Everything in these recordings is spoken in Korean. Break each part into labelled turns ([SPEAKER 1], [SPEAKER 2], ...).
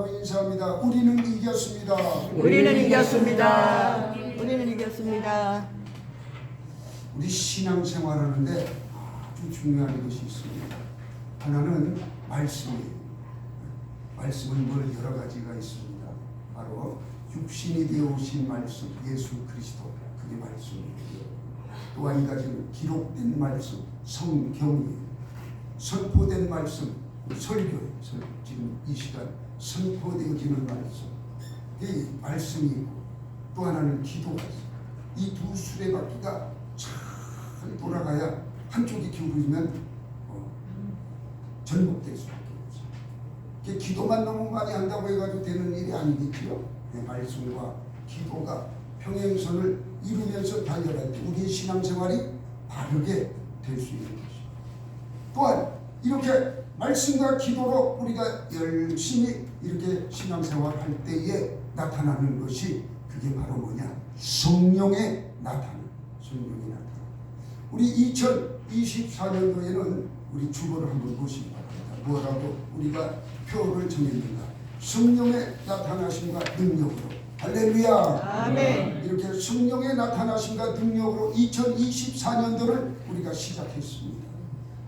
[SPEAKER 1] 기도하고 인사합니다. 우리는 이겼습니다.
[SPEAKER 2] 우리는 이겼습니다. 우리는 이겼습니다.
[SPEAKER 1] 우리 신앙생활하는데 아주 중요한 것이 있습니다. 하나는 말씀이에요. 말씀은 여러 가지가 있습니다. 바로 육신이 되어 오신 말씀, 예수 그리스도, 그게 말씀이에요. 또 한 가지는 기록된 말씀, 성경이에요. 선포된 말씀, 설교예요. 지금 이 시간 선포되어지는 말씀, 이 말씀이 있고, 또 하나는 기도가 있어요. 이 두 수레바퀴가 잘 돌아가야 한쪽이 기울어지면 전복될 수밖에 없어요. 기도만 너무 많이 한다고 해가지고 되는 일이 아니겠지요. 말씀과 기도가 평행선을 이루면서 달려갈 때 우리의 신앙생활이 바르게 될 수 있는 것이죠. 또한 이렇게 말씀과 기도로 우리가 열심히 이렇게 신앙생활할 때에 나타나는 것이 그게 바로 뭐냐? 성령의 나타남. 성령의 나타남. 우리 2024년도에는 우리 주보를 한번 보시기 바랍니다. 뭐라고 우리가 표를 정했는가? 성령의 나타나심과 능력으로. 할렐루야.
[SPEAKER 2] 아멘.
[SPEAKER 1] 이렇게 성령의 나타나심과 능력으로 2024년도를 우리가 시작했습니다.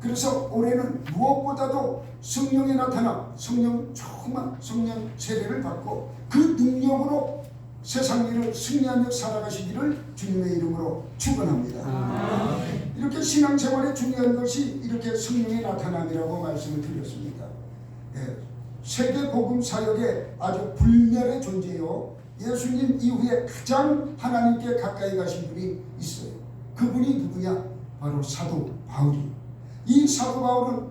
[SPEAKER 1] 그래서 올해는 무엇보다도 성령의 나타남, 성령 충만, 성령 세례를 받고 그 능력으로 세상 일을 승리하며 살아가시기를 주님의 이름으로 축원합니다. 이렇게 신앙생활에 중요한 것이 이렇게 성령의 나타남이라고 말씀을 드렸습니다. 세계 복음 사역에 아주 불멸의 존재요. 예수님 이후에 가장 하나님께 가까이 가신 분이 있어요. 그분이 누구냐? 바로 사도 바울이에요. 이 사도 바울은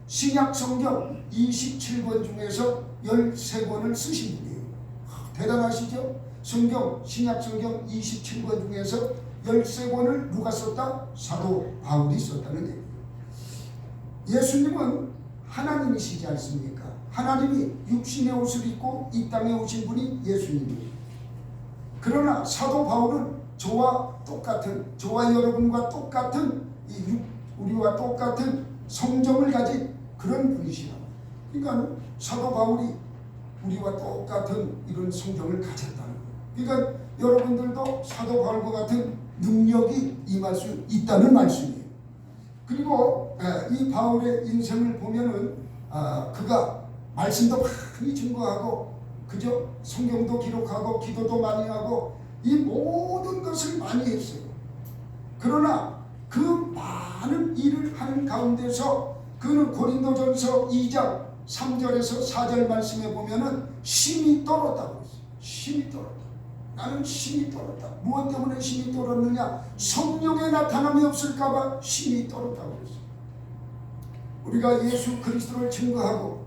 [SPEAKER 1] 신약 성경 27권 중에서 13권을 쓰신 분이에요. 대단하시죠? 신약 성경 27권 중에서 13권을 누가 썼다? 사도 바울이 썼다는 얘기예요. 예수님은 하나님이시지 않습니까? 하나님이 육신의 옷을 입고 이 땅에 오신 분이 예수님이에요. 그러나 사도 바울은 저와 여러분과 똑같은 우리와 똑같은 성정을 가진 그런 분이시라. 그러니까 사도 바울이 우리와 똑같은 이런 성정을 가졌다는 거예요. 그러니까 여러분들도 사도 바울과 같은 능력이 임할 수 있다는 말씀이에요. 그리고 이 바울의 인생을 보면은 그가 말씀도 많이 증거하고 그저 성경도 기록하고 기도도 많이 하고 이 모든 것을 많이 했어요. 그러나 그 많은 일을 하는 가운데서 그는 고린도전서 2장 3절에서 4절 말씀에 보면은 힘이 떨었다고 했어요. 힘이 떨었다. 나는 힘이 떨었다. 무엇 때문에 힘이 떨었느냐? 성령의 나타남이 없을까봐 힘이 떨었다고 했어요. 우리가 예수 그리스도를 증거하고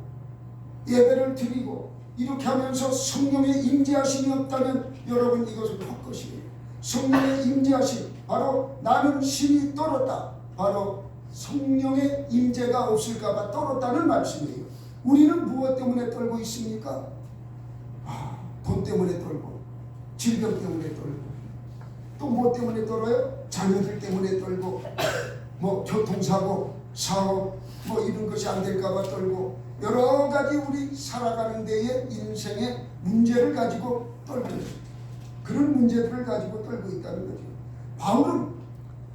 [SPEAKER 1] 예배를 드리고 이렇게 하면서 성령의 임재하심이 없다면 여러분 이것은 헛것이에요. 성령의 임재하심, 바로 나는 힘이 떨었다. 바로 성령의 임재가 없을까봐 떨었다는 말씀이에요. 우리는 무엇 때문에 떨고 있습니까? 돈 때문에 떨고, 질병 때문에 떨고, 또 무엇 때문에 떨어요? 자녀들 때문에 떨고, 교통사고, 사업, 이런 것이 안 될까봐 떨고, 여러 가지 우리 살아가는 데에 인생의 문제를 가지고 떨고 있어요. 그런 문제들을 가지고 떨고 있다는 거죠. 바울은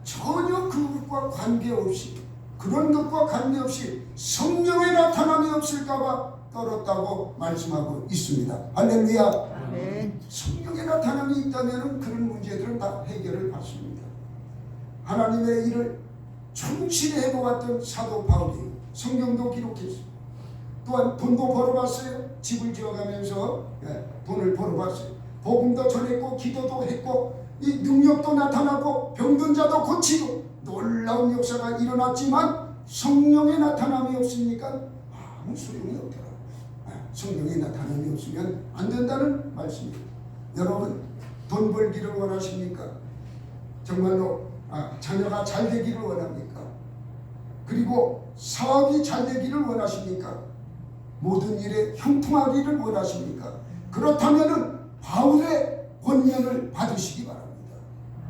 [SPEAKER 1] 전혀 그것과 관계없이, 그런 것과 관계없이 성령의 나타남이 없을까봐 떨었다고 말씀하고 있습니다. 할렐루야.
[SPEAKER 2] 아멘.
[SPEAKER 1] 성령의 나타남이 있다면 그런 문제들은 다 해결을 받습니다. 하나님의 일을 충실히 해보았던 사도 바울이 성경도 기록했어요. 또한 돈도 벌어봤어요. 집을 지어가면서 돈을 벌어봤어요. 복음도 전했고 기도도 했고 이 능력도 나타나고 병든 자도 고치고 놀라운 역사가 일어났지만 성령의 나타남이 없으니까 아무 소용이 없더라. 성령의 나타남이 없으면 안 된다는 말씀입니다. 여러분 돈 벌기를 원하십니까? 정말로 자녀가 잘 되기를 원합니까? 그리고 사업이 잘 되기를 원하십니까? 모든 일에 형통하기를 원하십니까? 그렇다면은 바울의 권면을 받으시기 바랍니다.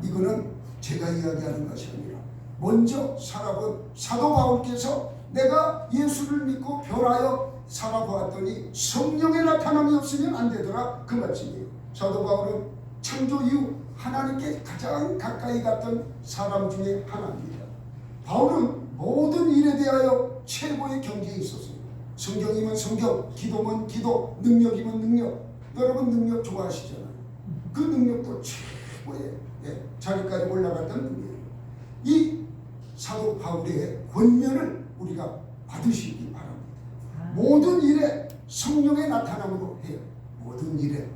[SPEAKER 1] 이거는 제가 이야기하는 것이 아니라 먼저 살아본 사도 바울께서 내가 예수를 믿고 변하여 살아보았더니 성령의 없으면 안 되더라 그 말씀이에요. 사도 바울은 창조 이후 하나님께 가장 가까이 갔던 사람 중에 하나입니다. 바울은 모든 일에 대하여 최고의 경지에 있었어요. 성경이면 성경, 기도면 기도, 능력이면 능력. 여러분 능력 좋아하시잖아요. 그 능력도 최고의 자리까지 올라갔던 분이에요. 이 사도 바울의 권면을 우리가 받으시기 바랍니다. 모든 일에 성령의 나타남으로 해요. 모든 일에.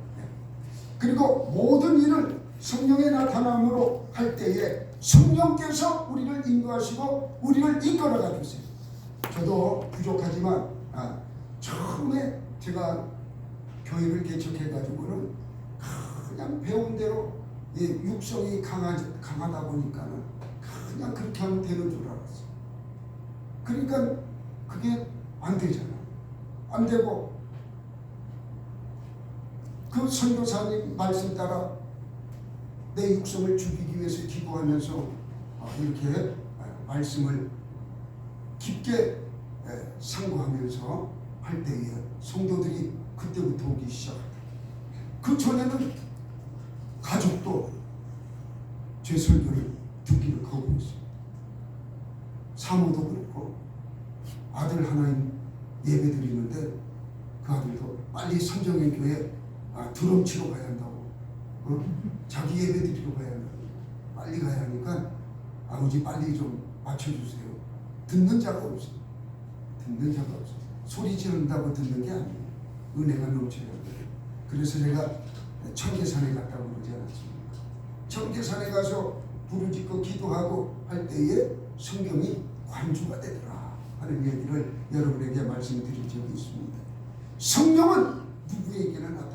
[SPEAKER 1] 그리고 모든 일을 성령의 나타남으로 할 때에 성령께서 우리를 인도하시고 우리를 이끌어가 주세요. 저도 부족하지만 처음에 제가 교회를 개척해 가지고는 그냥 배운 대로 육성이 강하다 보니까는 그냥 그렇게 하면 되는 줄 알았어요. 그러니까 그게 안 되잖아. 안 되고 그 선교사님 말씀 따라 내 육성을 죽이기 위해서 기도하면서 이렇게 말씀을 깊게 상고하면서 할 때에 성도들이 그때부터 오기 시작합니다. 그 전에는 가족도 제 설교를 듣기를 거부했어요. 사모도 그렇고 아들 하나님 예배 드리는데 그 아들도 빨리 성정의 교회 드럼 치러 가야 한다고, 자기 예배 드리러 가야 한다고, 빨리 가야 하니까 아버지 빨리 좀 맞춰주세요. 듣는 자가 없어요. 듣는 자가 없어요. 소리 지른다고 듣는 게 아니에요. 은혜가 넘쳐야 돼요. 그래서 제가 청계산에 갔다고 그러지 않았습니까? 청계산에 가서 부르짖고 기도하고 할 때에 성경이 관주가 되더라 하는 얘기를 여러분에게 말씀드린 적이 있습니다. 성령은 누구에게나 나타나.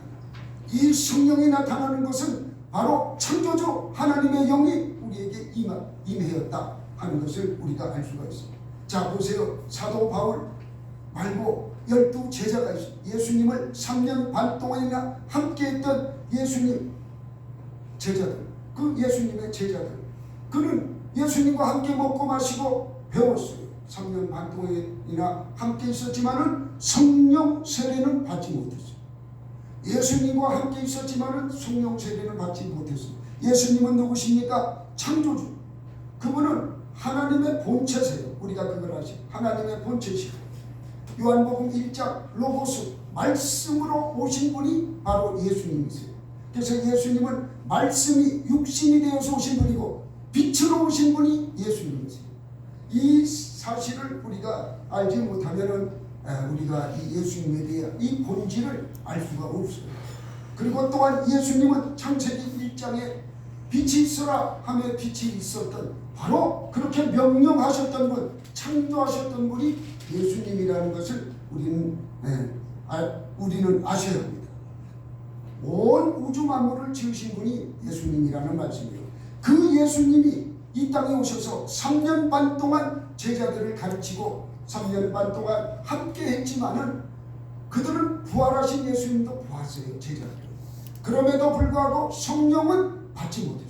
[SPEAKER 1] 이 성령이 나타나는 것은 바로 창조주 하나님의 영이 우리에게 임하였다 하는 것을 우리가 알 수가 있습니다. 자 보세요. 사도 바울 말고 12 제자가 있어요. 예수님을 3년 반 동안이나 함께했던 예수님 제자들, 그 예수님의 제자들, 그는 예수님과 함께 먹고 마시고 배웠어요. 3년 반 동안이나 함께 있었지만은 성령 세례는 받지 못했어요. 예수님과 함께 있었지만은 성령 세례는 받지 못했어요. 예수님은 누구십니까? 창조주. 그분은 하나님의 본체세요. 우리가 그걸 아시죠? 하나님의 본체시고 요한복음 1장 로고스 말씀으로 오신 분이 바로 예수님이세요. 그래서 예수님은 말씀이 육신이 되어서 오신 분이고 빛으로 오신 분이 예수님이세요. 이 사실을 우리가 알지 못하면은 우리가 이 예수님에 대한 이 본질을 알 수가 없어요. 그리고 또한 예수님은 창세기 1장에 빛이 있어라 하며 빛이 있었던, 바로 그렇게 명령하셨던 분, 창조하셨던 분이 예수님이라는 것을 우리는 아셔야 합니다. 온 우주 만물을 지으신 분이 예수님이라는 말씀이에요. 그 예수님이 이 땅에 오셔서 3년 반 동안 제자들을 가르치고 3년 반 동안 함께 했지만은 그들은 부활하신 예수님도 보았어요. 제자들. 그럼에도 불구하고 성령은 받지 못했어요.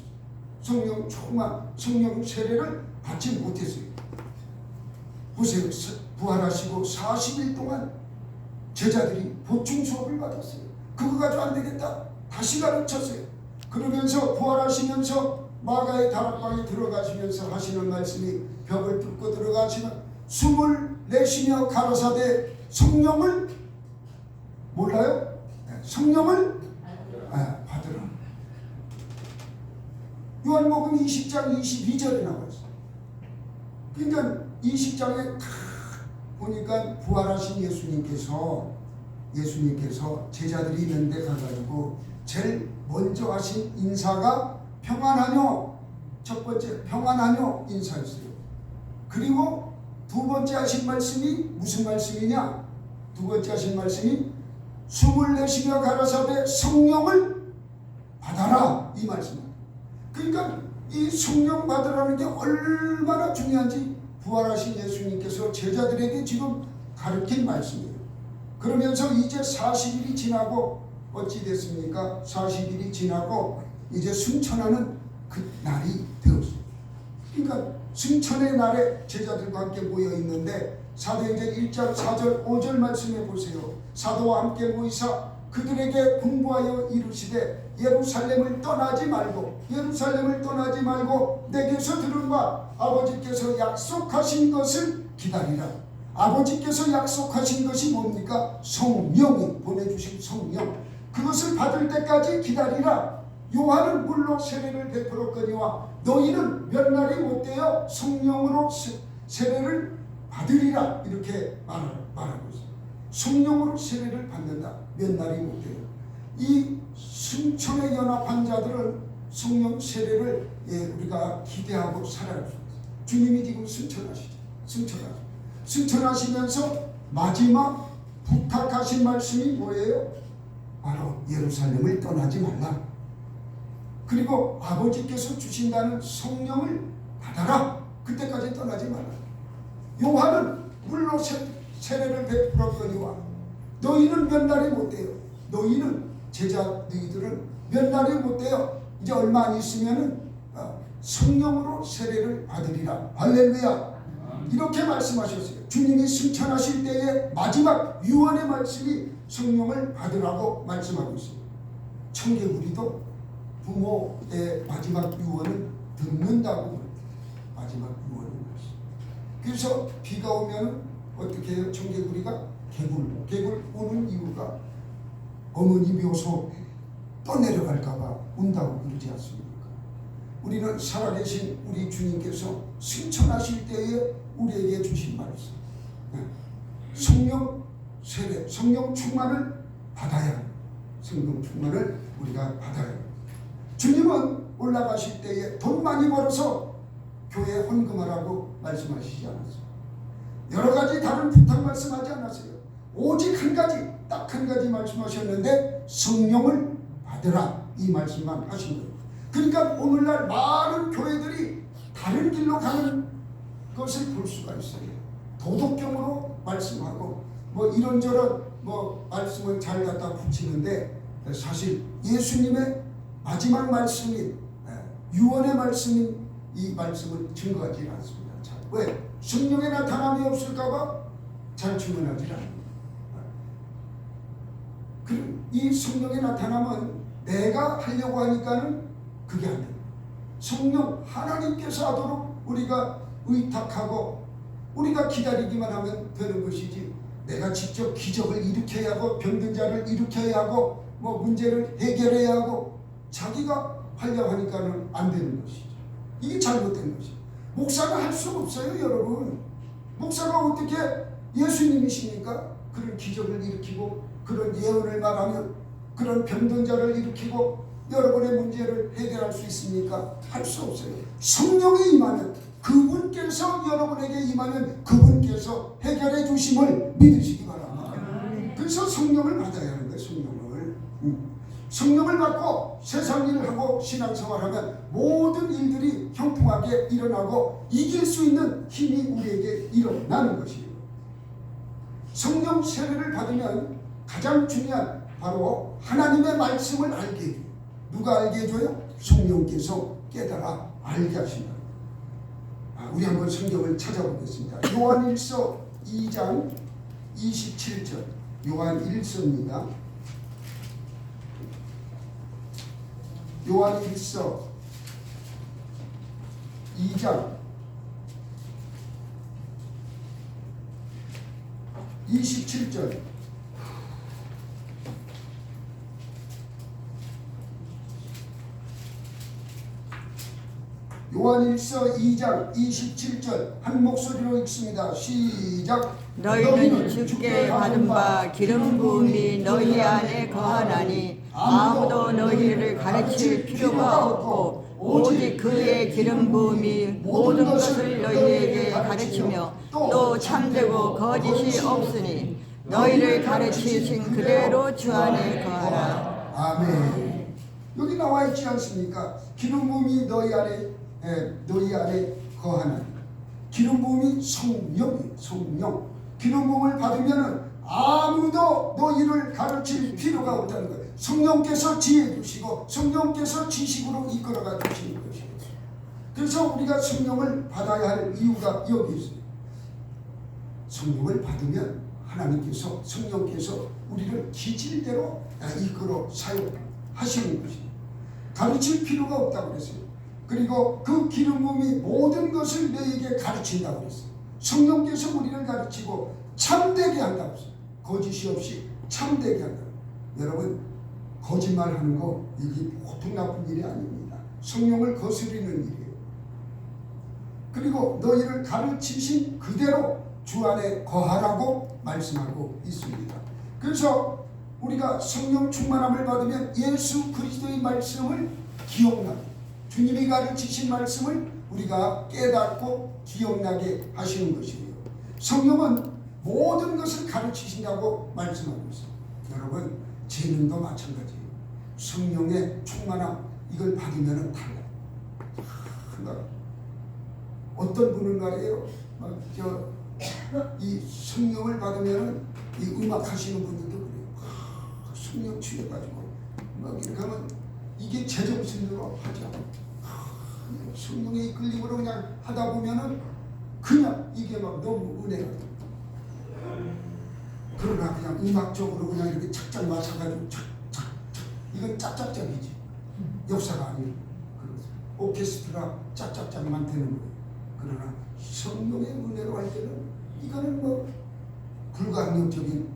[SPEAKER 1] 성령 충만, 성령 세례를 받지 못했어요. 보세요. 부활하시고 40일 동안 제자들이 보충 수업을 받았어요. 그거 가지고 안 되겠다. 다시 가르쳤어요. 그러면서 부활하시면서 마가의 다락방에 들어가시면서 하시는 말씀이 벽을 뚫고 들어가시면 숨을 내쉬며 가라사대 성령을 몰라요? 성령을 받으라. 요한복음 20장 22절에 나와 있어요. 그러니까 20장에 보니까 부활하신 예수님께서 제자들이 있는 데 가가지고 제일 먼저 하신 인사가 평안하뇨. 첫 번째 평안하뇨 인사였어요. 그리고 두 번째 하신 말씀이 무슨 말씀이냐? 두 번째 하신 말씀이 숨을 내쉬며 가라사대 성령을 받아라, 이 말씀입니다. 그러니까 이 성령 받으라는 게 얼마나 중요한지 부활하신 예수님께서 제자들에게 지금 가르친 말씀이에요. 그러면서 이제 40일이 지나고 어찌 됐습니까? 40일이 지나고 이제 승천하는 그 날이 되었어요. 그러니까 승천의 날에 제자들과 함께 모여 있는데 사도행전 1장 4절 5절 말씀해 보세요. 사도와 함께 모이사 그들에게 분부하여 이르시되 예루살렘을 떠나지 말고 내게서 들은 바 아버지께서 약속하신 것을 기다리라. 아버지께서 약속하신 것이 뭡니까? 성령이 보내주신 성령, 그것을 받을 때까지 기다리라. 요한은 물로 세례를 베풀었거니와 너희는 몇 날이 못되어 성령으로 세례를 받으리라. 이렇게 말하고 있어요. 성령으로 세례를 받는다. 몇 날이 못돼요. 이 승천에 연합한 자들은 성령 세례를 우리가 기대하고 살아갈 수 있어요. 주님이 지금 승천하시면서 마지막 부탁하신 말씀이 뭐예요? 바로 예루살렘을 떠나지 말라. 그리고 아버지께서 주신다는 성령을 받아라. 그때까지 떠나지 말라. 요한은 물로 세례를 베풀었거니와 너희는 몇 날이 못돼요. 너희는 너희들은 몇 날이 못돼요. 이제 얼마 안 있으면은 성령으로 세례를 받으리라. 할렐루야. 이렇게 말씀하셨어요. 주님이 승천하실 때의 마지막 유언의 말씀이 성령을 받으라고 말씀하고 있습니다. 청개구리도 부모의 마지막 유언을 듣는다고 마지막 유언을 말씀. 그래서 비가 오면 어떻게 해요? 청개구리가 개굴 우는 이유가 어머니 묘소 떠내려갈까봐 운다고 그러지 않습니까? 우리는 살아계신 우리 주님께서 승천하실 때에 우리에게 주신 말씀, 성령 세례, 성령 충만을 받아야 합니다. 성령 충만을 우리가 받아야 합니다. 주님은 올라가실 때에 돈 많이 벌어서 교회 헌금하라고 말씀하시지 않았어요. 여러 가지 다른 부탁 말씀하지 않았어요. 오직 한 가지, 딱 한 가지 말씀하셨는데 성령을 받으라, 이 말씀만 하신 거예요. 그러니까 오늘날 많은 교회들이 다른 길로 가는 것을 볼 수가 있어요. 도덕경으로 말씀하고 이런저런 말씀을 잘 갖다 붙이는데 사실 예수님의 마지막 말씀인 유언의 말씀인 이 말씀을 증거하지 않습니다. 왜? 성령의 나타남이 없을까봐 잘 증언하지 않습니다. 이 성령의 나타남은 내가 하려고 하니까는 그게 안 됩니다. 성령 하나님께서 하도록 우리가 의탁하고 우리가 기다리기만 하면 되는 것이지, 내가 직접 기적을 일으켜야 하고 병든 자를 일으켜야 하고 문제를 해결해야 하고 자기가 하려고 하니까는 안 되는 것이죠. 이게 잘못된 것이죠. 목사가 할 수 없어요, 여러분. 목사가 어떻게 예수님이십니까? 그런 기적을 일으키고 그런 예언을 말하며 그런 병든 자를 일으키고 여러분의 문제를 해결할 수 있습니까? 할 수 없어요. 성령이 임하면, 그분께서 여러분에게 임하면 그분께서 해결해 주심을 믿으시기 바랍니다. 그래서 성령을 받아야 하는 거예요. 성령을 받고 세상 일을 하고 신앙생활하면 모든 일들이 형통하게 일어나고 이길 수 있는 힘이 우리에게 일어나는 것이에요. 성령 세례를 받으면 가장 중요한 바로 하나님의 말씀을 알게 해줘요. 누가 알게 해줘요? 성령께서 깨달아 알게 하신다. 우리 한번 성경을 찾아보겠습니다. 요한일서 2장 27절, 요한일서입니다. 요한일서 2장 27절. 요한일서 2장 27절 한 목소리로 읽습니다. 시작.
[SPEAKER 2] 너희는 주께 받은 바 기름 부음이 너희 안에 거하나니 아무도 너희를 가르칠 필요가 없고 오직 그의 기름 부음이 모든 것을 너희에게 가르치며 또 참되고 거짓이 없으니 너희를 가르치신 그대로 주 안에 거하라.
[SPEAKER 1] 아멘. 여기 나와 있지 않습니까? 기름 부음이 너희 안에 거하나니. 기름 부음이 성령. 기름 부음을 받으면 아무도 너희를 가르칠 필요가 없다는 거예요. 성령께서 지혜 주시고 성령께서 지식으로 이끌어가 주시는 것이에요. 그래서 우리가 성령을 받아야 할 이유가 여기 있어요. 성령을 받으면 성령께서 우리를 기질대로 이끌어 사용하시는 것입니다. 가르칠 필요가 없다고 그랬어요. 그리고 그 기름 부음이 모든 것을 너에게 가르친다고 그랬어요. 성령께서 우리를 가르치고 참되게 한다고 했어요. 거짓이 없이 참되게 한다. 여러분, 거짓말하는 거 이게 보통 나쁜 일이 아닙니다. 성령을 거스르는 일이에요. 그리고 너희를 가르치신 그대로 주 안에 거하라고 말씀하고 있습니다. 그래서 우리가 성령 충만함을 받으면 예수 그리스도의 말씀을 기억나고, 주님이 가르치신 말씀을 우리가 깨닫고 기억나게 하시는 것이에요. 성령은 모든 것을 가르치신다고 말씀하고 있어요. 여러분, 재능도 마찬가지예요. 성령의 충만함 이걸 받으면 달라요. 어떤 분은 말이에요, 이 성령을 받으면 이 음악 하시는 분들도 그래요. 성령 취해가지고 막 이렇게 하면 이게 제정신으로 하지 않아요. 성령의 이끌림으로 그냥 하다 보면은 그냥 이게 막 너무 은혜가 돼요. 그러나 그냥 음악적으로 그냥 이렇게 착착 맞춰가지고 착착착, 이건 짝짝짝이지 역사가 아니에요. 오케스트라 짝짝짝만 되는 거예요. 그러나 성령의 은혜로 할 때는 이거는 뭐 불가항력적인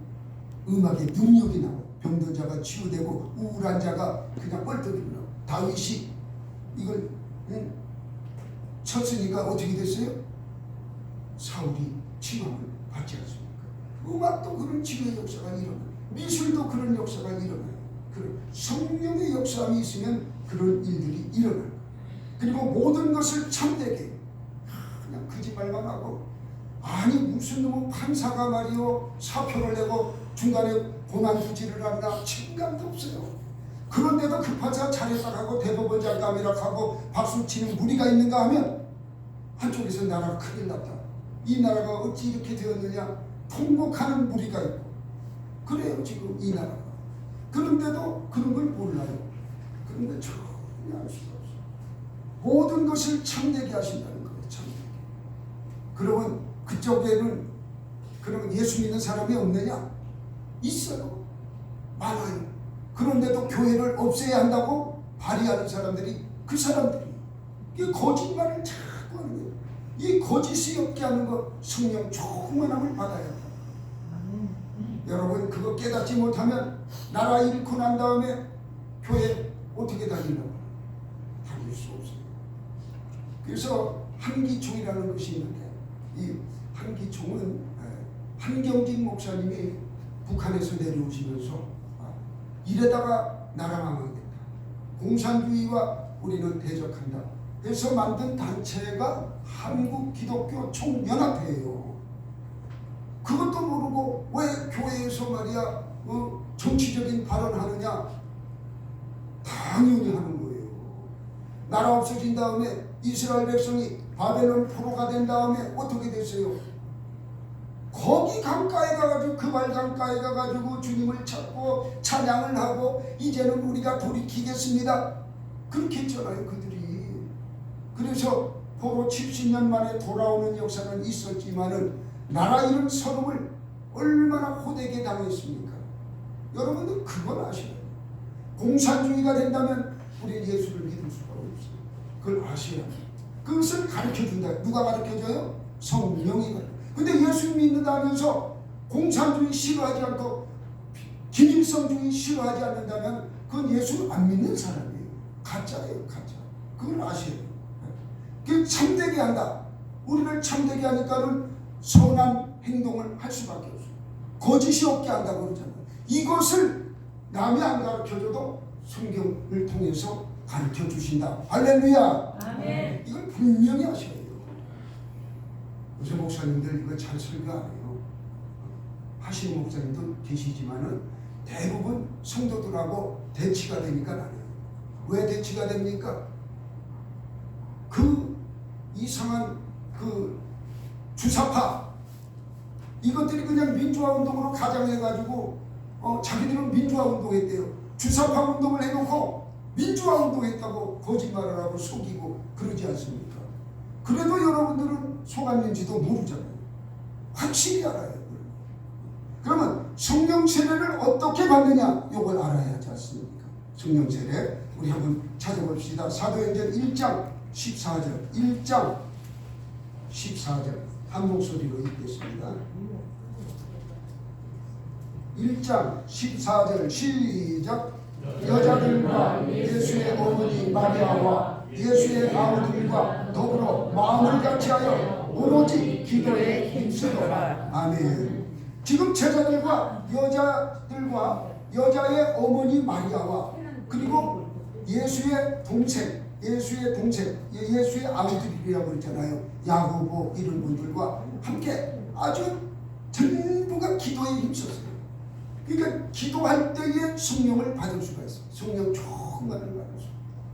[SPEAKER 1] 음악의 능력이 나와요. 병든 자가 치유되고 우울한 자가 그냥 뻘떡이고 나와요. 다윗이 이걸 쳤으니까 어떻게 됐어요? 사울이 칭함을 받지 않습니까? 음악도 그런 치유의 역사가 일어나요. 미술도 그런 역사가 일어나요. 그런 성령의 역사가 있으면 그런 일들이 일어나요. 그리고 모든 것을 참되게 그냥 거짓말만 하고, 아니 무슨 놈의 판사가 말이요 사표를 내고 중간에 고난투지를 한다, 책임감도 없어요. 그런데도 그 판사 잘했다 하고 대법원 장감이라 하고 박수치는 무리가 있는가 하면 한쪽에서 나라가 큰일 났다, 이 나라가 어찌 이렇게 되었느냐 통곡하는 무리가 있고 그래요 지금 이 나라가. 그런데도 그런 걸 몰라요. 그런데 전혀 알 수가 없어요. 모든 것을 참되게 하신다는 거예요. 참되게. 그러면 그쪽에는 그러면 예수 믿는 사람이 없느냐? 있어요. 많아요. 그런데도 교회를 없애야 한다고 발의하는 사람들이 그 사람들이 이 거짓말을 자꾸 하는 거예요. 이 거짓이 없게 하는 것, 성령 충만함을 받아야 한다. 여러분 그거 깨닫지 못하면 나라 잃고 난 다음에 교회 어떻게 다니려고? 다닐 수 없어요. 그래서 한기총이라는 것이 있는데, 이 한기총은 한경진 목사님이 북한에서 내려오시면서 이래다가 나라 망하겠다, 공산주의와 우리는 대적한다 해서 만든 단체가 한국기독교총연합회예요. 그것도 모르고 왜 교회에서 말이야 정치적인 발언하느냐? 당연히 하는 거예요. 나라 없어진 다음에 이스라엘 백성이 바벨론 포로가 된 다음에 어떻게 됐어요? 거기 강가에 가가지고 그발 강가에 가가지고 주님을 찾고 찬양을 하고 이제는 우리가 돌이키겠습니다. 그렇게 했잖아요 그들이. 그래서 포로 70년 만에 돌아오는 역사는 있었지만은 나라 잃은 서름을 얼마나 호되게 당했습니까? 여러분들 그걸 아셔야 돼요. 공산주의가 된다면 우리는 예수를 믿을 수가 없어요. 그걸 아셔야 돼요. 그것을 가르쳐준다. 누가 가르쳐줘요? 성령이 가르쳐줘요. 근데 예수 믿는다면서 공산주의 싫어하지 않고 김일성주의 싫어하지 않는다면 그건 예수를 안 믿는 사람이에요. 가짜예요. 가짜. 그걸 아셔야 돼요. 그게 참되게 한다. 우리를 참되게 하니까는 선한 행동을 할 수밖에 없어요. 거짓이 없게 한다고 그러잖아요. 이것을 남이 안 가르쳐줘도 성경을 통해서 가르쳐 주신다. 할렐루야.
[SPEAKER 3] 아멘.
[SPEAKER 1] 이걸 분명히 하셔야 돼요. 요새 목사님들 이거 잘 설교 안 해요. 하시는 목사님도 계시지만은 대부분 성도들하고 대치가 되니까 안 해요. 왜 대치가 됩니까? 그 이상한 그 주사파 이것들이 그냥 민주화 운동으로 가장해가지고 자기들은 민주화 운동했대요. 주사파 운동을 해놓고 민주화 운동했다고 거짓말을 하고 속이고 그러지 않습니까? 그래도 여러분들은 속았는지도 모르잖아요. 확실히 알아요. 그러면 성령 세례를 어떻게 받느냐 이걸 알아야 하지 않습니까? 성령 세례 우리 한번 찾아봅시다. 사도행전 1장 14절 1장 14절 한 목소리로 읽겠습니다. 1장 14절 시작. 여자들과 예수의 어머니 마리아와 예수의 아우들과 더불어 마음을 같이하여 오로지 기도에 힘쓰더라. 아멘. 지금 제자들과 여자의 어머니 마리아와 그리고 예수의 동생 예수의 아우들이라고 그랬잖아요. 야고보 이런 분들과 함께 아주 전부가 기도에 힘썼어요. 그러니까 기도할 때에 성령을 받을 수가 있어요. 성령 충만을 받을 수.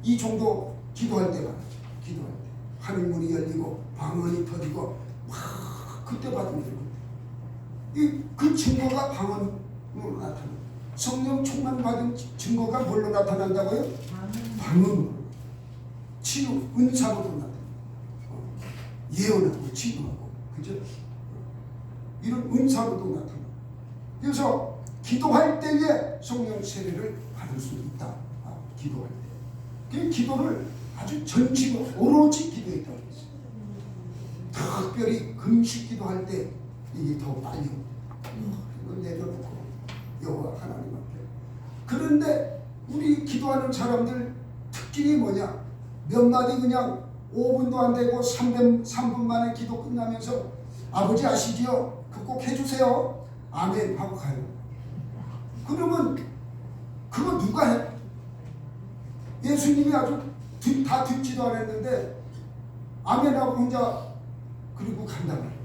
[SPEAKER 1] 이 정도 기도할 때 받았죠. 기도할 때 하늘문이 열리고 방언이 터지고 막 그때 받으면 되거든요. 그 증거가 방언으로 나타나요. 성령 충만 받은 증거가 뭘로 나타난다고요? 방언으로. 치유, 은사로도 나타나요. 예언하고 치유하고 그죠? 이런 은사로도 나타나요. 그래서 기도할 때에 성령 세례를 받을 수 있다. 기도할 때. 그 기도를 아주 전치고 오로지 기도했다고 했어요. 특별히 금식 기도할 때 이게 더 빨리 이걸 내려놓고 여호와 하나님 앞에. 그런데 우리 기도하는 사람들 특징이 뭐냐? 몇 마디 그냥 5분도 안 되고 3분 만에 기도 끝나면서 아버지 아시지요? 그거 꼭 해주세요. 아멘 하고 가요. 그러면 그거 누가 해? 예수님이 아주 다 듣지도 않았는데 아멘하고 혼자 그리고 간다 말이에요.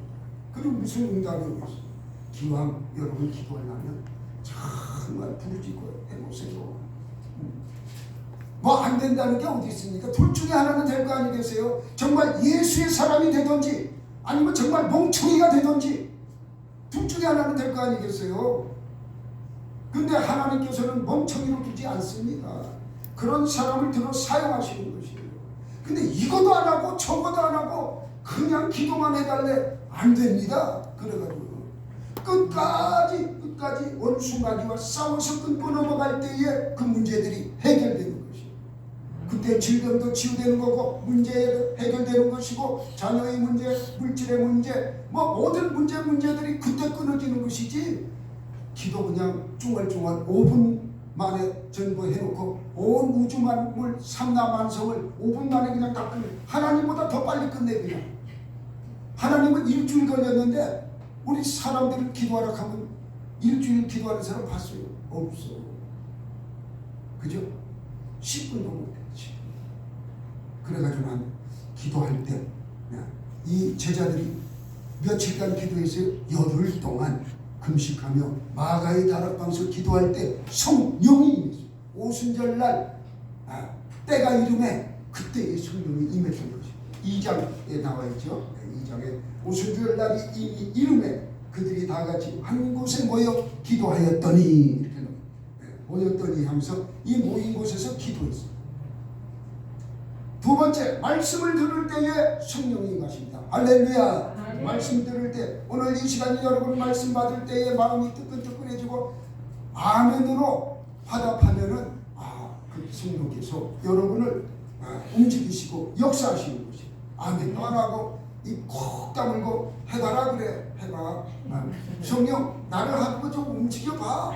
[SPEAKER 1] 그럼 무슨 응답이 오겠어요? 기왕 여러분 기도하려면 정말 부르짖고 해보세요. 뭐 안 된다는 게 어디 있습니까? 둘 중에 하나는 될 거 아니겠어요? 정말 예수의 사람이 되든지 아니면 정말 멍청이가 되든지 둘 중에 하나는 될 거 아니겠어요? 근데 하나님께서는 멍청이로 두지 않습니다. 그런 사람을 들어 사용하시는 것이에요. 근데 이것도 안 하고 저것도 안 하고 그냥 기도만 해달래 안 됩니다. 그래가지고 끝까지 원수마귀와 싸워서 끊고 넘어갈 때에 그 문제들이 해결되는 것이에요. 그때 질병도 치유되는 거고 문제 해결되는 것이고 자녀의 문제, 물질의 문제, 뭐 모든 문제들이 그때 끊어지는 것이지. 기도 그냥 쭝얼쭝얼 5분 만에 전부해놓고 온 우주 만물 삼라만성을 5분 만에 그냥 다 끝내. 하나님보다 더 빨리 끝내 그냥. 하나님은 일주일 걸렸는데 우리 사람들을 기도하라 하면 일주일 기도하는 사람 봤어요? 없어. 그죠? 10분도 못했지. 그래가지고 난 기도할 때 이 제자들이 며칠간 기도했어요. 열흘 동안 금식하며 마가의 다락방에서 기도할 때 성령이 임했어요. 오순절날 때가 이름에 그때의 성령이 임했던 것이에요. 2장에 나와 있죠. 2장에 오순절날이 이름에 그들이 다 같이 한 곳에 모여 기도하였더니 이렇게 모였더니 하면서 이 모인 곳에서 기도했어요. 두 번째, 말씀을 들을 때에 성령이 임하십니다. 할렐루야. 말씀 들을 때 오늘 이 시간에 여러분 말씀 받을 때에 마음이 뜨끈뜨끈해지고 아멘으로 화답하면은 그 성령께서 여러분을 움직이시고 역사하시는 것이 아멘 안 하고 입 콕 다물고 해봐라 그래 해봐. 성령 나를 하고 좀 움직여봐.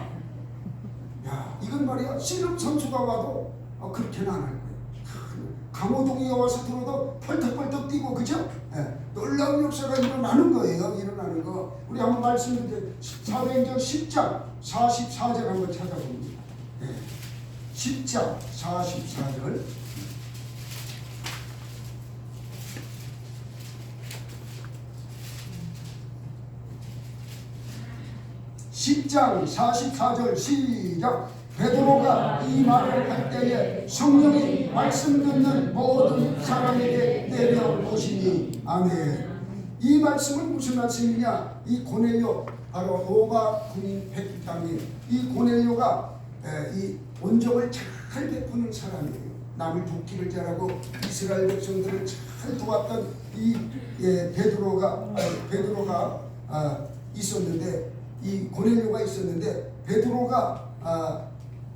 [SPEAKER 1] 야 이건 말이야 씨름 선수가 와도 그렇게는 안 할 거야. 강호동이 와서 들어도 펄떡펄떡 뛰고 그죠? 놀라운 역사가 일어나는 거예요. 일어나는 거. 우리 한번 말씀드릴 사도행전 10장 44절 한번 찾아봅니다. 10장 44절. (10장 44절) 시작. 베드로가 이 말을 할 때에 성령이 말씀 듣는 모든 사람에게 내려오시니 아멘. 이 말씀은 무슨 말씀이냐? 이 고넬료 바로 로마 군인 백부장이 이 고넬료가 이 온정을 잘 베푸는 사람이에요. 남을 돕기를 잘하고 이스라엘 백성들을 잘 도왔던 이 베드로가 있었는데 이 고넬료가 있었는데 베드로가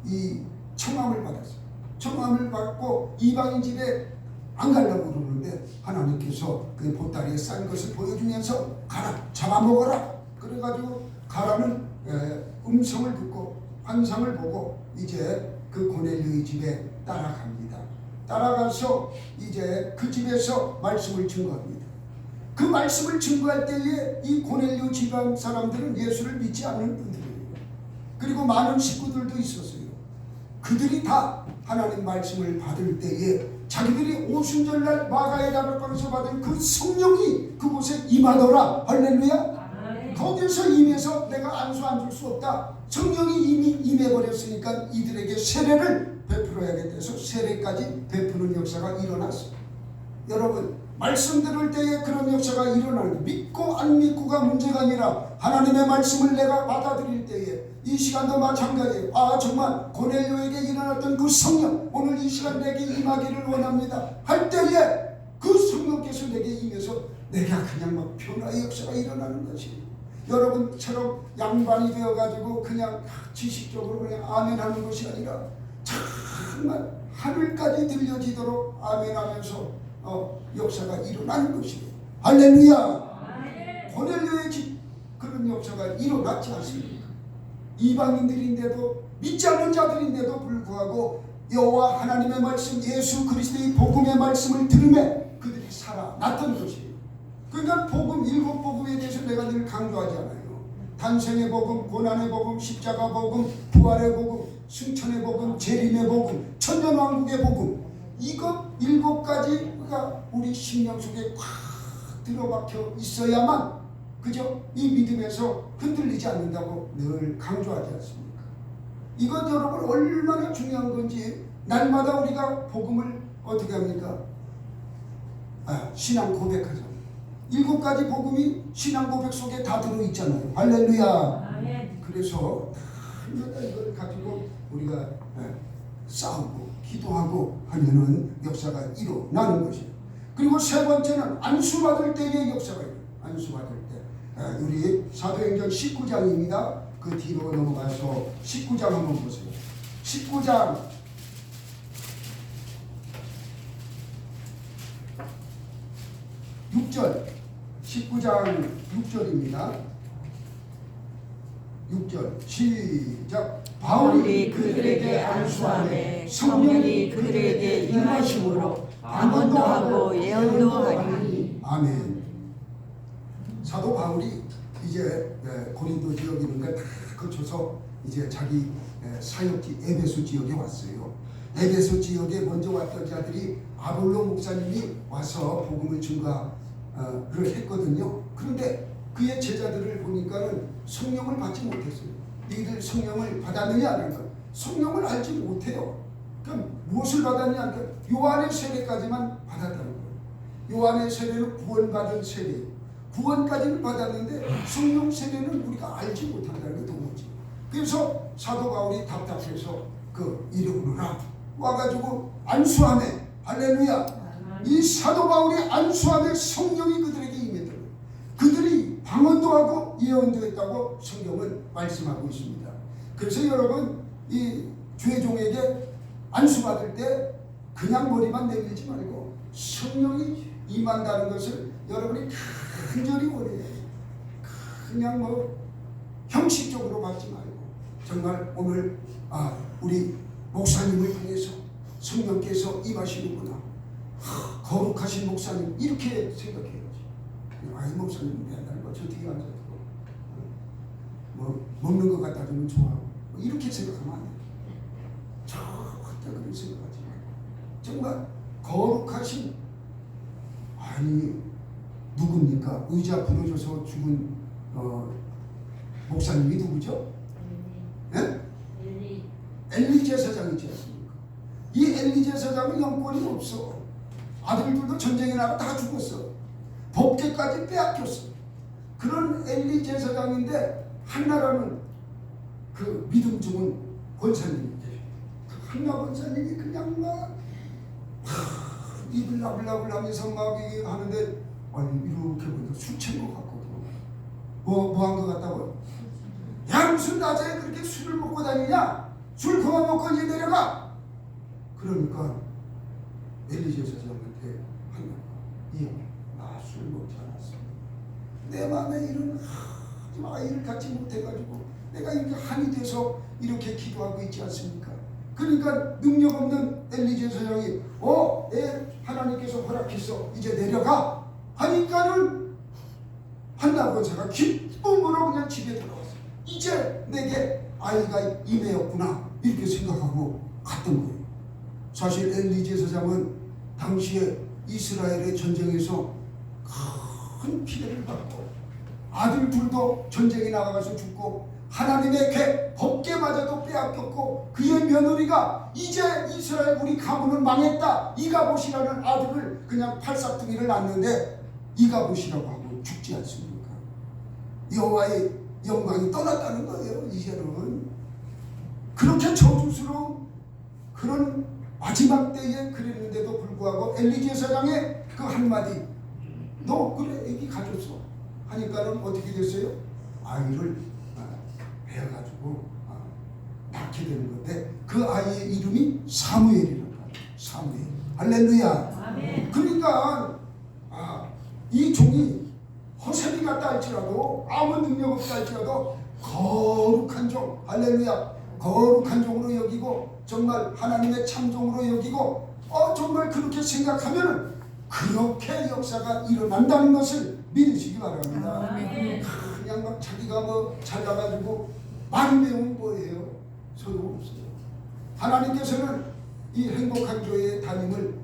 [SPEAKER 1] 이 청함을 받았어요. 청함을 받고 이방인 집에 안 가려고 그러는데 하나님께서 그 보따리에 싼 것을 보여주면서 가라, 잡아먹어라. 그래가지고 가라는 음성을 듣고 환상을 보고 이제 그 고넬료의 집에 따라갑니다. 따라가서 이제 그 집에서 말씀을 증거합니다. 그 말씀을 증거할 때에 이 고넬료 집안 사람들은 예수를 믿지 않는 분들이에요. 그리고 많은 식구들도 있었어요. 그들이 다 하나님 말씀을 받을 때에 자기들이 오순절날 마가의 다락방에서 받은 그 성령이 그곳에 임하더라. 할렐루야. 거기서 임해서 내가 안수 안 줄 수 없다. 성령이 이미 임해버렸으니까 이들에게 세례를 베풀어야겠다 해서 세례까지 베푸는 역사가 일어났어요. 여러분, 말씀 들을 때에 그런 역사가 일어나는 게 믿고 안 믿고가 문제가 아니라 하나님의 말씀을 내가 받아들일 때에 이 시간도 마찬가지예요. 정말 고넬료에게 일어났던 그 성령 오늘 이 시간 내게 임하기를 원합니다 할 때에 그 성령께서 내게 임해서 내가 그냥 막 변화의 역사가 일어나는 것이, 여러분처럼 양반이 되어가지고 그냥 지식적으로 그냥 아멘하는 것이 아니라 정말 하늘까지 들려지도록 아멘하면서 역사가 일어나는 것이에요. 할렐루야. 고넬료의 집 그런 역사가 일어났지 않습니까? 이방인들인데도 믿지 않는 자들인데도 불구하고 여호와 하나님의 말씀 예수 그리스도의 복음의 말씀을 들으며 그들이 살아났던 것이에요. 그러니까 복음, 일곱 복음에 대해서 내가 늘 강조하지 않아요. 탄생의 복음, 고난의 복음, 십자가 복음, 부활의 복음, 승천의 복음, 재림의 복음, 천년왕국의 복음, 이것 일곱 가지가 우리 심령 속에 꽉 들어박혀 있어야만 그죠? 이 믿음에서 흔들리지 않는다고 늘 강조하지 않습니까? 이것 여러분 얼마나 중요한 건지 날마다 우리가 복음을 어떻게 합니까? 신앙 고백하잖아요. 일곱 가지 복음이 신앙 고백 속에 다 들어있잖아요. 할렐루야. 그래서 날마다 이걸 가지고 우리가 싸우고 기도하고 하면은 역사가 일어나는 것이에요. 그리고 세 번째는 안수받을 때의 역사가 있어요. 안수받을 때 우리 사도행전 19장입니다. 그 뒤로 넘어가서 19장 한번 보세요. 19장 6절 19장 6절입니다. 6절 시작.
[SPEAKER 2] 바울이 그들에게 안수하매 성령이 그들에게 임하심으로 방언도 하고 예언도 하니.
[SPEAKER 1] 아멘. 사도 바울이 이제 고린도 지역 이런 걸 다 거쳐서 이제 자기 사역지 에베소 지역에 왔어요. 에베소 지역에 먼저 왔던 자들이 아볼로 목사님이 와서 복음을 증거를 했거든요. 그런데 그의 제자들을 보니까는 성령을 받지 못했어요. 너희들 성령을 받았느냐 하는 것, 성령을 알지 못해요. 그럼 무엇을 받았냐 하는 것, 요한의 세례까지만 받았다는 거예요. 요한의 세례는 구원받은 세례예요. 구원까지는 받았는데 성령 세례는 우리가 알지 못한다는 게 도무지. 그래서 사도 바울이 답답해서 그 이름으로라 와가지고 안수하네. 할렐루야. 이 사도 바울이 안수하네 성령이 그들에게 임했다. 그들이 방언도 하고 예언도 했다고 성경은 말씀하고 있습니다. 그래서 여러분 이 죄종에게 안수받을 때 그냥 머리만 내밀지 말고 성령이 임한다는 것을 여러분이 간절히 원해요. 그냥 뭐 형식적으로 받지 말고 정말 오늘 우리 목사님을 통해서 성령께서 임하시는구나. 거룩하신 목사님 이렇게 생각해야지. 이 목사님 맨날 저 뒤에 앉아서 뭐 먹는 것 갖다 주면 좋아하고 이렇게 생각하면 안 돼요. 절대 그런 생각하지 말고 정말 거룩하신, 누굽니까? 의자 부러져서 죽은 목사님이 누구죠? 엘리 제사장이지 않습니까? 이 엘리 제사장은 영권이 없어. 아들들도 전쟁에 나가 다 죽었어. 법궤까지 빼앗겼어. 그런 엘리 제사장인데 한나라는 그 믿음 좋은 권사님인데 한나 권사님이 그냥 막 입을 나불나불 하면서 막 하는데 이렇게 보니까 술 취한 것 같거든. 뭐 한 것 같다고요? 단순 낮에 그렇게 술을 먹고 다니냐? 술 그만 먹고 이제 내려가. 그러니까 엘리 제사장한테 나 술 먹지 않았어. 내 마음에 일은 이를 갖지 못해가지고 내가 이렇게 한이 돼서 이렇게 기도하고 있지 않습니까? 그러니까 능력 없는 엘리 제사장이 하나님께서 허락했어 이제 내려가 하니까는 한나 권사가 기쁨으로 그냥 집에 들어왔어. 이제 내게 아이가 임해였구나 이렇게 생각하고 갔던 거예요. 사실 엘리 제사장은 당시에 이스라엘의 전쟁에서 큰 피해를 받고 아들 둘도 전쟁에 나가서 죽고 하나님의 법궤 맞아도 빼앗겼고 그의 며느리가 이제 이스라엘 우리 가문은 망했다 이가봇이라는 아들을 그냥 팔싹둥이를 낳는데 이가봇이라고 하고 죽지 않습니까? 여호와의 영광이 떠났다는 거예요. 이제는 그렇게 저주스러운 그런 마지막 때에 그랬는데도 불구하고 엘리 제사장의 그 한마디 너 그래 애기 가졌어 하니까는 어떻게 됐어요? 아이를 배워가지고 낳게 되는 건데 그 아이의 이름이 사무엘이라고 합니다. 사무엘. 할렐루야.
[SPEAKER 3] 아멘.
[SPEAKER 1] 그러니까 이 종이 허세리 같다 할지라도 아무 능력 없다 할지라도 거룩한 종, 할렐루야, 거룩한 종으로 여기고 정말 하나님의 참종으로 여기고 정말 그렇게 생각하면 그렇게 역사가 일어난다는 것을 믿으시기 바랍니다.
[SPEAKER 3] 아멘.
[SPEAKER 1] 그냥 막 자기가 잘나가지고 많이 배우면 뭐예요? 소용없어요. 하나님께서는 이 행복한 교회의 담임을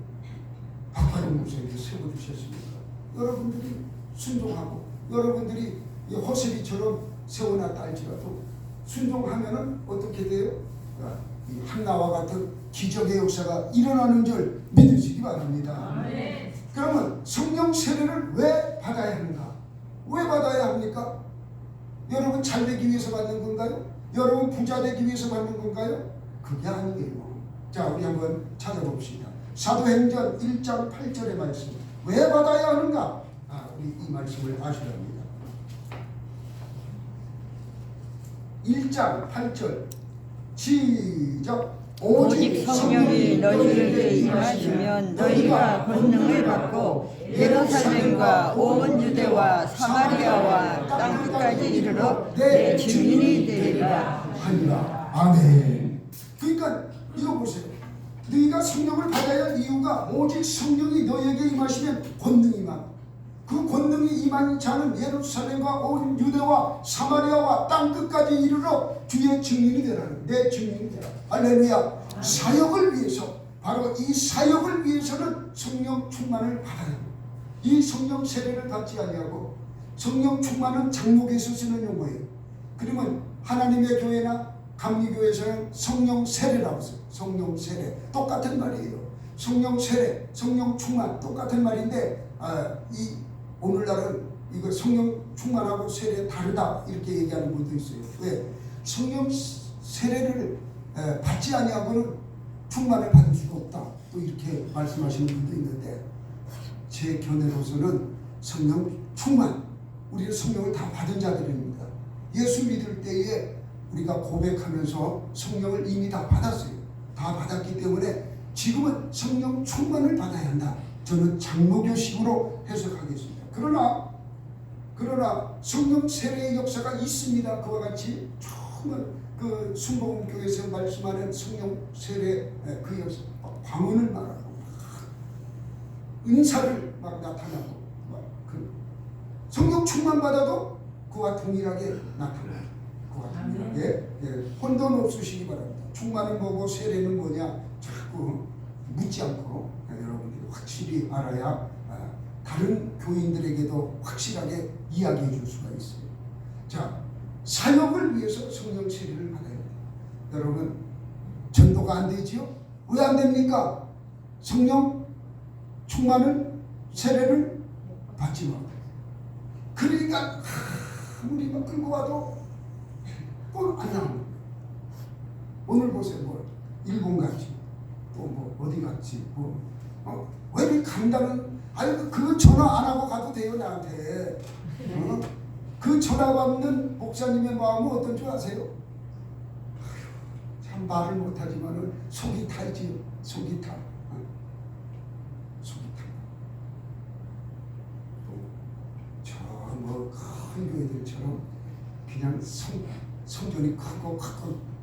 [SPEAKER 1] 박화영 목사님께 세워주셨습니다. 여러분들이 순종하고 여러분들이 이 호세비처럼 세워놨다 할지라도 순종하면은 어떻게 돼요? 이 한나와 같은 기적의 역사가 일어나는 줄 믿으시기 바랍니다.
[SPEAKER 3] 아멘.
[SPEAKER 1] 그러면 성령 세례를 왜 받아야 하는가? 왜 받아야 합니까? 여러분 잘 되기 위해서 받는 건가요? 여러분 부자 되기 위해서 받는 건가요? 그게 아니에요. 자, 우리 한번 찾아봅시다. 사도행전 1장 8절의 말씀. 왜 받아야 하는가? 우리 이 말씀을 아셔야 합니다. 1장 8절 시작.
[SPEAKER 2] 오직 성령이 너희에게 임하시면 너희가 권능을 받고 예루살렘과 온 유대와 사마리아와 땅끝까지 이르러 내 주인이 되리라
[SPEAKER 1] 하니라. 아멘. 그러니까 이거 보세요. 너희가 성령을 받아야 할 이유가 오직 성령이 너희에게 임하시면 권능이 임한. 그 권능이 임한 자는 예루살렘과 온 유대와 사마리아와 땅끝까지 이르러 주의 증인이 되라는, 내 증인이 되라. 할렐루야. 사역을 위해서, 바로 이 사역을 위해서는 성령 충만을 받아야 합니다. 이 성령 세례를 받지 아니하고 성령 충만은 장로교에서 쓰는 용어예요. 그러면 하나님의 교회나 감리교회에서는 성령 세례라고 써요. 성령 세례 똑같은 말이에요. 성령 세례, 성령 충만 똑같은 말인데 이 오늘날은 이거 성령 충만하고 세례 다르다 이렇게 얘기하는 분도 있어요. 왜? 성령 세례를 받지 아니하고는 충만을 받을 수가 없다. 또 이렇게 말씀하시는 분도 있는데 제 견해로서는 성령 충만, 우리는 성령을 다 받은 자들입니다. 예수 믿을 때에 우리가 고백하면서 성령을 이미 다 받았어요. 다 받았기 때문에 지금은 성령 충만을 받아야 한다. 저는 장로교식으로 해석하겠습니다. 그러나 성령 세례의 역사가 있습니다. 그와 같이 정말 그 순복음교회에서 말씀하는 성령 세례 그 역사, 광원을 말하고 은사를 막 나타나고 그 성령 충만 받아도 그와 동일하게 나타나요. 그와 동일하게 혼돈 없으시기 바랍니다. 충만은 뭐고 세례는 뭐냐 자꾸 묻지 않고 여러분들이 확실히 알아야 다른 교인들에게도 확실하게 이야기해 줄 수가 있어요. 자, 사역을 위해서 성령 세례를 받아야 돼요. 여러분 전도가 안 되지요? 왜 안 됩니까? 성령 충만은 세례를 받지 마. 그러니까 아무리 막 끌고 와도 안 나옵니다. 오늘 보세요. 뭐 일본 갔지, 또 뭐 어디 갔지, 왜 이렇게 간다는, 아니 그 전화 안 하고 가도 돼요 나한테. 그 전화 받는 목사님의 마음은 어떤 줄 아세요? 참 말을 못하지만은 속이 타지요. 속이 타. 속이 타. 저뭐큰 교회들처럼 그냥 성전이 크고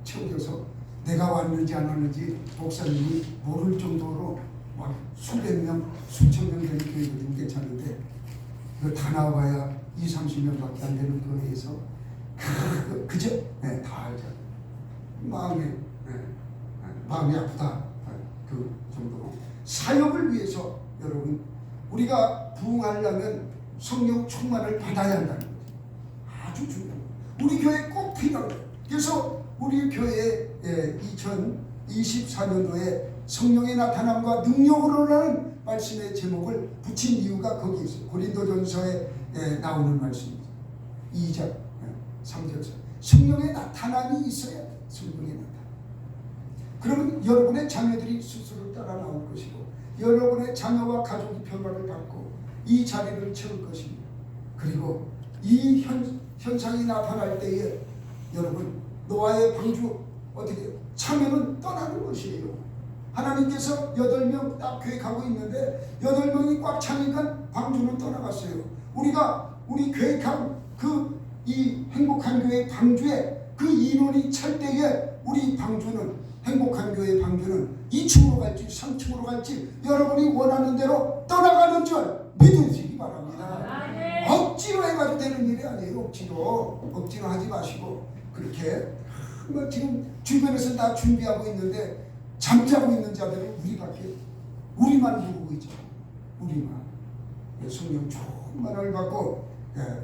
[SPEAKER 1] 채워져서 내가 왔는지 안 왔는지 목사님이 모를 정도로 막 수백 명, 수천 명 되는 교회들은 괜찮은데 이거 다 나와봐야 20-30명밖에 안 되는 교회에서 그죠? 네, 다 알죠. 마음이 아프다. 그 정도로 사역을 위해서 여러분 우리가 부흥하려면 성령 충만을 받아야 한다는 거죠. 아주 중요한 거예요. 우리 교회에 꼭 필요한 거예요. 그래서 우리 교회에 2024년도에 성령의 나타남과 능력으로라는 말씀의 제목을 붙인 이유가 거기 있어요. 고린도전서에 나오는 말씀이죠. 2장 3절에서 성령의 나타남이 있어야 돼요. 성령의 나타남. 그러면 여러분의 자녀들이 스스로 따라 나올 것이고 여러분의 자녀와 가족이 변화를 받고 이 자리를 채울 것입니다. 그리고 이 현상이 나타날 때에 여러분 노아의 방주 어떻게 참여는 떠나는 것이에요. 하나님께서 8명 딱 계획하고 있는데 8명이 꽉 차니까 방주는 떠나갔어요. 우리 계획한 이 행복한 교회 방주에 그 인원이 찰 때에 우리 방주는 행복한 교회 방주는 2층으로 갈지 3층으로 갈지 여러분이 원하는 대로 떠나가는 줄 믿으시기 바랍니다. 억지로 해가지고 되는 일이 아니에요. 억지로 하지 마시고 그렇게 지금 주변에서 다 준비하고 있는데 잠자고 있는 자들은 우리만 부르고 있죠. 우리만 성령 충만을 받고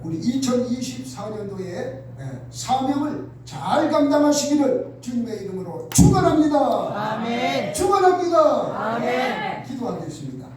[SPEAKER 1] 우리 2024년도에 사명을 잘 감당하시기를 주님의 이름으로 축원합니다.
[SPEAKER 2] 아멘.
[SPEAKER 1] 축원합니다.
[SPEAKER 2] 아멘.
[SPEAKER 1] 기도하겠습니다.